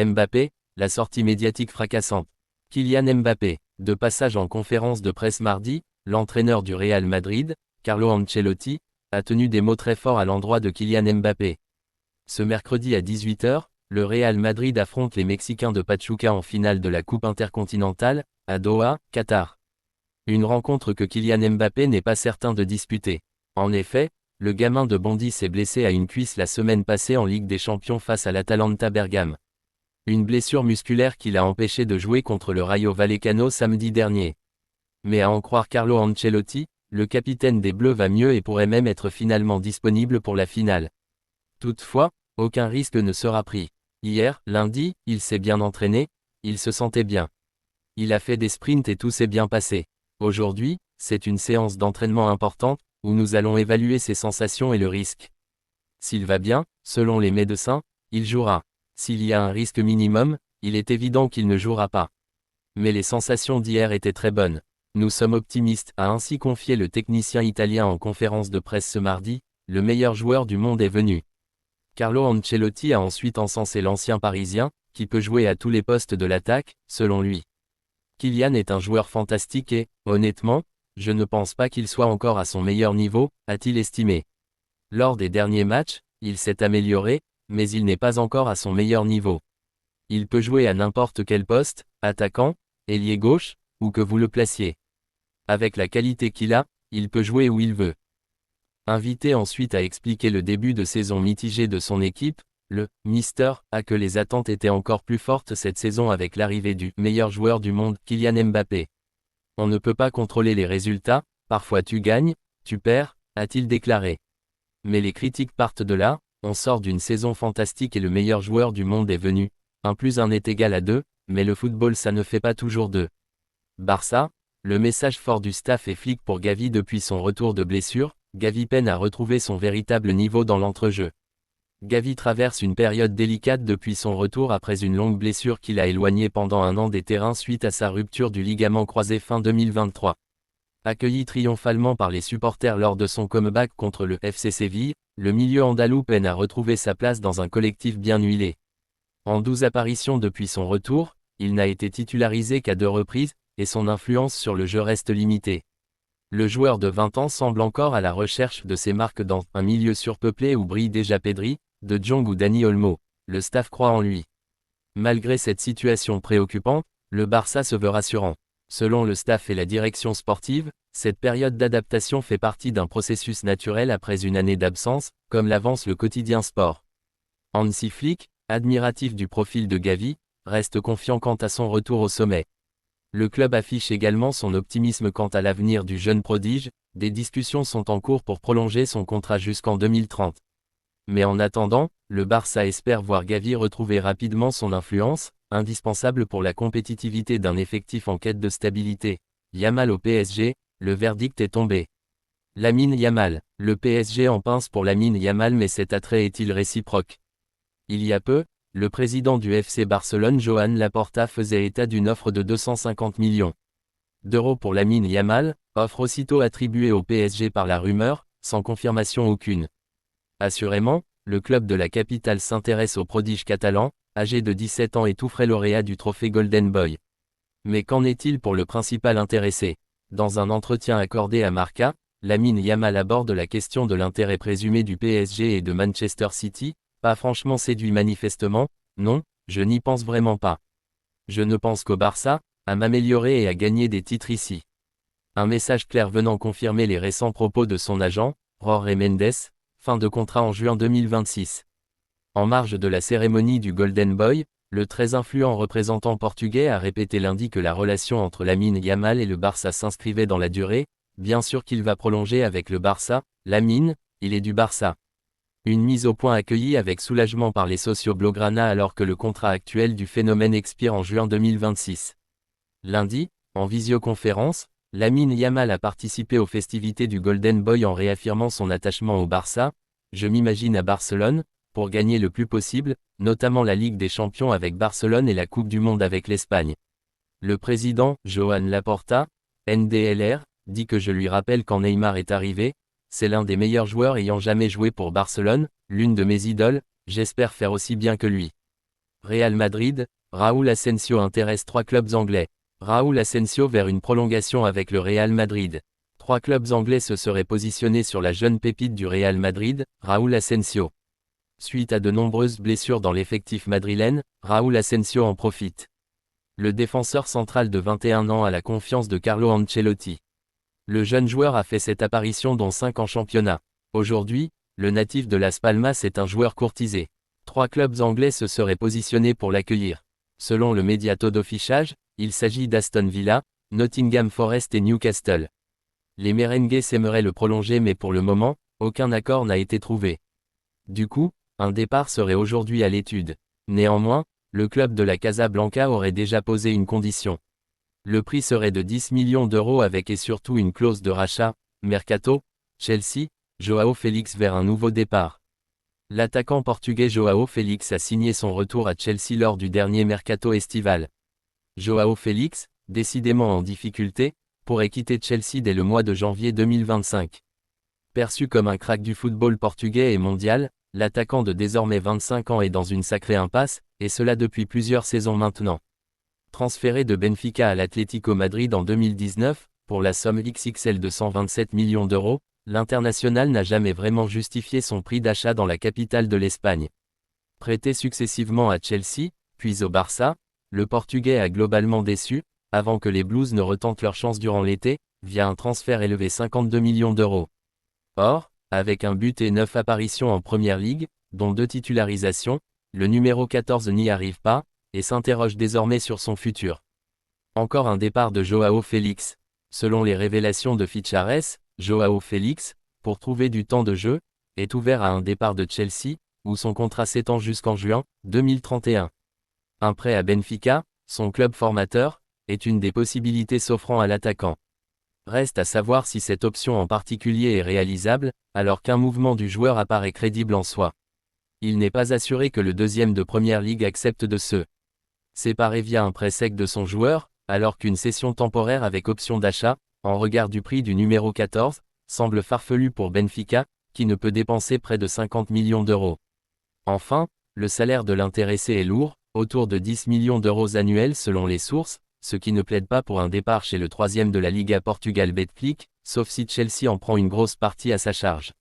Mbappé, la sortie médiatique fracassante. Kylian Mbappé, de passage en conférence de presse mardi, l'entraîneur du Real Madrid, Carlo Ancelotti, a tenu des mots très forts à l'endroit de Kylian Mbappé. Ce mercredi à 18 h, le Real Madrid affronte les Mexicains de Pachuca en finale de la Coupe intercontinentale, à Doha, Qatar. Une rencontre que Kylian Mbappé n'est pas certain de disputer. En effet, le gamin de Bondy s'est blessé à une cuisse la semaine passée en Ligue des Champions face à l'Atalanta Bergame. Une blessure musculaire qui l'a empêché de jouer contre le Rayo Vallecano samedi dernier. Mais à en croire Carlo Ancelotti, le capitaine des Bleus va mieux et pourrait même être finalement disponible pour la finale. Toutefois, aucun risque ne sera pris. Hier, lundi, il s'est bien entraîné, il se sentait bien. Il a fait des sprints et tout s'est bien passé. Aujourd'hui, c'est une séance d'entraînement importante, où nous allons évaluer ses sensations et le risque. S'il va bien, selon les médecins, il jouera. S'il y a un risque minimum, il est évident qu'il ne jouera pas. Mais les sensations d'hier étaient très bonnes. Nous sommes optimistes, a ainsi confié le technicien italien en conférence de presse ce mardi, le meilleur joueur du monde est venu. Carlo Ancelotti a ensuite encensé l'ancien Parisien, qui peut jouer à tous les postes de l'attaque, selon lui. Kylian est un joueur fantastique et, honnêtement, je ne pense pas qu'il soit encore à son meilleur niveau, a-t-il estimé. Lors des derniers matchs, il s'est amélioré, mais il n'est pas encore à son meilleur niveau. Il peut jouer à n'importe quel poste, attaquant, ailier gauche, ou que vous le placiez. Avec la qualité qu'il a, il peut jouer où il veut. Invité ensuite à expliquer le début de saison mitigé de son équipe, le « Mister » a que les attentes étaient encore plus fortes cette saison avec l'arrivée du meilleur joueur du monde, Kylian Mbappé. On ne peut pas contrôler les résultats, parfois tu gagnes, tu perds, a-t-il déclaré. Mais les critiques partent de là, on sort d'une saison fantastique et le meilleur joueur du monde est venu. 1 + 1 est égal à 2, mais le football ça ne fait pas toujours 2. Barça, le message fort du staff est flic pour Gavi depuis son retour de blessure, Gavi peine à retrouver son véritable niveau dans l'entrejeu. Gavi traverse une période délicate depuis son retour après une longue blessure qui l'a éloigné pendant un an des terrains suite à sa rupture du ligament croisé fin 2023. Accueilli triomphalement par les supporters lors de son comeback contre le FC Séville, le milieu andalou peine à retrouver sa place dans un collectif bien huilé. En 12 apparitions depuis son retour, il n'a été titularisé qu'à 2 reprises, et son influence sur le jeu reste limitée. Le joueur de 20 ans semble encore à la recherche de ses marques dans un milieu surpeuplé où brille déjà Pedri, De Jong ou Dani Olmo. Le staff croit en lui. Malgré cette situation préoccupante, le Barça se veut rassurant. Selon le staff et la direction sportive, cette période d'adaptation fait partie d'un processus naturel après une année d'absence, comme l'avance le quotidien Sport. Hansi Flick, admiratif du profil de Gavi, reste confiant quant à son retour au sommet. Le club affiche également son optimisme quant à l'avenir du jeune prodige, des discussions sont en cours pour prolonger son contrat jusqu'en 2030. Mais en attendant, le Barça espère voir Gavi retrouver rapidement son influence, indispensable pour la compétitivité d'un effectif en quête de stabilité. Yamal au PSG, le verdict est tombé. Lamine Yamal, le PSG en pince pour Lamine Yamal mais cet attrait est-il réciproque? Il y a peu, le président du FC Barcelone Joan Laporta faisait état d'une offre de 250 millions d'euros pour Lamine Yamal, offre aussitôt attribuée au PSG par la rumeur, sans confirmation aucune. Assurément, le club de la capitale s'intéresse au prodige catalan, âgé de 17 ans et tout frais lauréat du trophée Golden Boy. Mais qu'en est-il pour le principal intéressé? Dans un entretien accordé à Marca, Lamine Yamal aborde la question de l'intérêt présumé du PSG et de Manchester City, pas franchement séduit manifestement, non, je n'y pense vraiment pas. Je ne pense qu'au Barça, à m'améliorer et à gagner des titres ici. Un message clair venant confirmer les récents propos de son agent, Jorge Mendes, fin de contrat en juin 2026. En marge de la cérémonie du Golden Boy, le très influent représentant portugais a répété lundi que la relation entre Lamine Yamal et le Barça s'inscrivait dans la durée, bien sûr qu'il va prolonger avec le Barça, Lamine, il est du Barça. Une mise au point accueillie avec soulagement par les socios blaugrana alors que le contrat actuel du phénomène expire en juin 2026. Lundi, en visioconférence, Lamine Yamal a participé aux festivités du Golden Boy en réaffirmant son attachement au Barça. Je m'imagine à Barcelone, pour gagner le plus possible, notamment la Ligue des Champions avec Barcelone et la Coupe du Monde avec l'Espagne. Le président, Joan Laporta, NDLR, dit que je lui rappelle quand Neymar est arrivé, c'est l'un des meilleurs joueurs ayant jamais joué pour Barcelone, l'une de mes idoles, j'espère faire aussi bien que lui. Real Madrid, Raúl Asensio intéresse 3 clubs anglais. Raúl Asensio vers une prolongation avec le Real Madrid. 3 clubs anglais se seraient positionnés sur la jeune pépite du Real Madrid, Raúl Asensio. Suite à de nombreuses blessures dans l'effectif madrilène, Raúl Asensio en profite. Le défenseur central de 21 ans a la confiance de Carlo Ancelotti. Le jeune joueur a fait cette apparition dont 5 en championnat. Aujourd'hui, le natif de Las Palmas est un joueur courtisé. 3 clubs anglais se seraient positionnés pour l'accueillir. Selon le média Todo Fichage, il s'agit d'Aston Villa, Nottingham Forest et Newcastle. Les merengues aimeraient le prolonger mais pour le moment, aucun accord n'a été trouvé. Du coup, un départ serait aujourd'hui à l'étude. Néanmoins, le club de la Casablanca aurait déjà posé une condition. Le prix serait de 10 millions d'euros avec et surtout une clause de rachat. Mercato, Chelsea, Joao Félix vers un nouveau départ. L'attaquant portugais Joao Félix a signé son retour à Chelsea lors du dernier mercato estival. Joao Félix, décidément en difficulté, pourrait quitter Chelsea dès le mois de janvier 2025. Perçu comme un crack du football portugais et mondial, l'attaquant de désormais 25 ans est dans une sacrée impasse, et cela depuis plusieurs saisons maintenant. Transféré de Benfica à l'Atlético Madrid en 2019, pour la somme XXL de 127 millions d'euros, l'international n'a jamais vraiment justifié son prix d'achat dans la capitale de l'Espagne. Prêté successivement à Chelsea, puis au Barça, le Portugais a globalement déçu, avant que les Blues ne retentent leur chance durant l'été, via un transfert élevé 52 millions d'euros. Or, avec un but et 9 apparitions en Première Ligue, dont 2 titularisations, le numéro 14 n'y arrive pas, et s'interroge désormais sur son futur. Encore un départ de Joao Félix. Selon les révélations de Fichares, Joao Félix, pour trouver du temps de jeu, est ouvert à un départ de Chelsea, où son contrat s'étend jusqu'en juin 2031. Un prêt à Benfica, son club formateur, est une des possibilités s'offrant à l'attaquant. Reste à savoir si cette option en particulier est réalisable, alors qu'un mouvement du joueur apparaît crédible en soi. Il n'est pas assuré que le deuxième de Première Ligue accepte de se séparer via un prêt sec de son joueur, alors qu'une cession temporaire avec option d'achat, en regard du prix du numéro 14, semble farfelu pour Benfica, qui ne peut dépenser près de 50 millions d'euros. Enfin, le salaire de l'intéressé est lourd, autour de 10 millions d'euros annuels selon les sources, ce qui ne plaide pas pour un départ chez le troisième de la Liga Portugal Betclic, sauf si Chelsea en prend une grosse partie à sa charge.